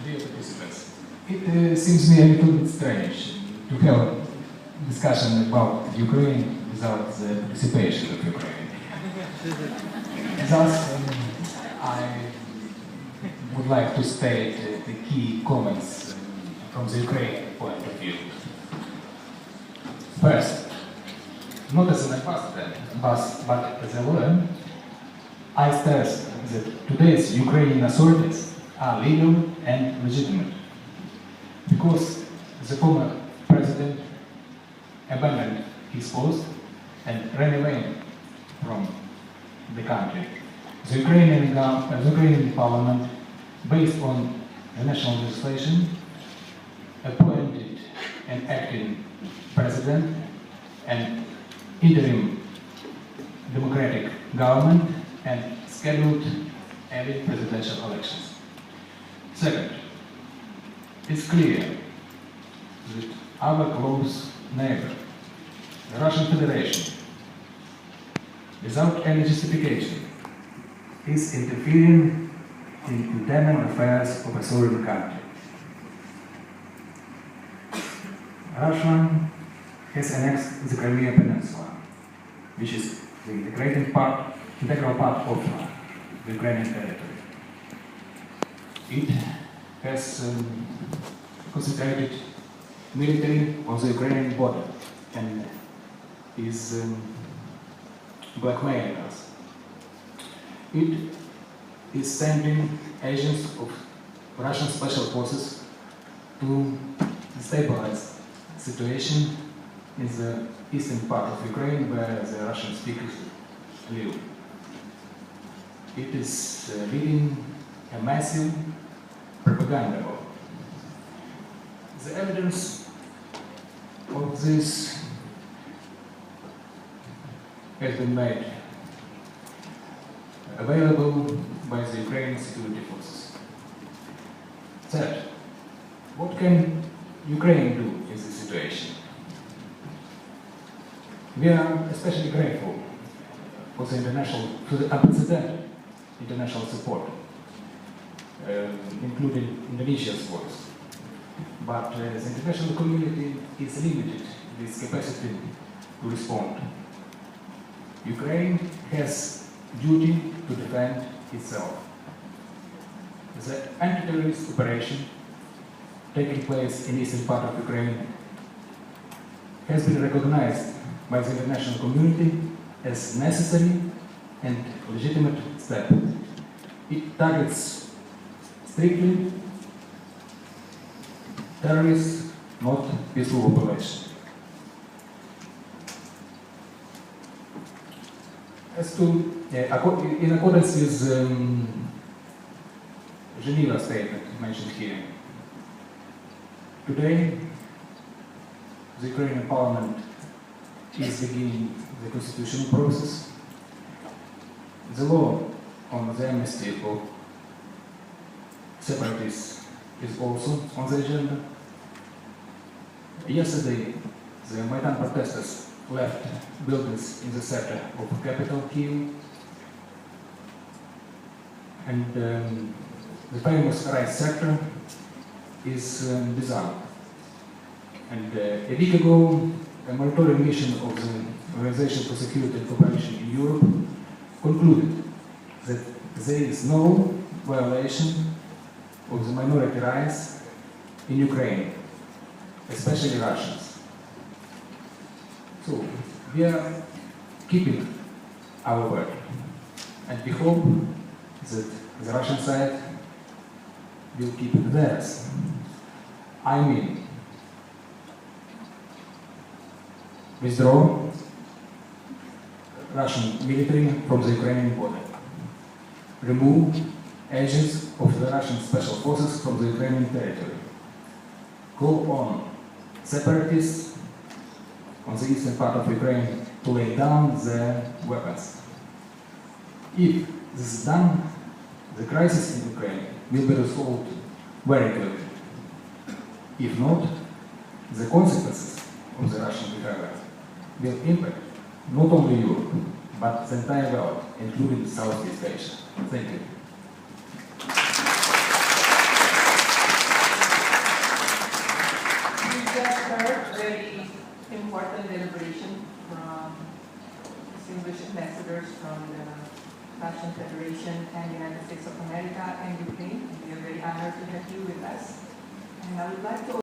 dear participants, it seems me a little bit strange to have a discussion about Ukraine without the participation of Ukraine. Thus, I would like to state the key comments from the Ukrainian point of view. First, not as an ambassador, but as a lawyer, I stress that today's Ukrainian authorities are legal and legitimate because the former president abandoned his post and ran away from the country. The Ukrainian parliament, based on the national legislation, appointed an acting president and interim democratic government and scheduled early presidential elections. Second, it's clear that our close neighbor, the Russian Federation, without any justification, is interfering in internal affairs of a sovereign country. Russia has annexed the Crimea Peninsula, which is the integral part of the Ukrainian territory. It has concentrated military on the Ukrainian border and is blackmailing us. It is sending agents of Russian special forces to destabilize the situation in the eastern part of Ukraine where the Russian speakers live. It is leading a massive propaganda war. The evidence of this has been made available by the Ukrainian security forces. Third, what can Ukraine do in this situation? We are especially grateful for the unprecedented international support, including Indonesia's voice. But the international community is limited in its capacity to respond. Ukraine has duty to defend itself. The anti-terrorist operation taking place in the eastern part of Ukraine has been recognized by the international community as necessary and legitimate step. It targets strictly terrorists, not peaceful population. As to, in accordance with Geneva statement mentioned here, today the Ukrainian parliament is beginning the constitutional process. The law on the amnesty for separatists is also on the agenda. Yesterday, the Maidan protesters left buildings in the center of the capital, Kyiv, and the famous right sector is Besar. And a week ago, a monitoring mission of the Organization for Security and Cooperation in Europe concluded that there is no violation of the minority rights in Ukraine, especially Russians. So we are keeping our word, and we hope that the Russian side will keep theirs. I mean, withdraw Russian military from the Ukrainian border, remove agents of the Russian special forces from the Ukrainian territory, call on separatists on the eastern part of Ukraine to lay down their weapons. If this is done, the crisis in Ukraine will be resolved very quickly. If not, the consequences of the Russian behavior will impact not only Europe, but the entire world, including Southeast Asia. Thank you. important delegation from distinguished ambassadors from the Russian Federation and the United States of America and Ukraine. We are very honored to have you with us. And I would like to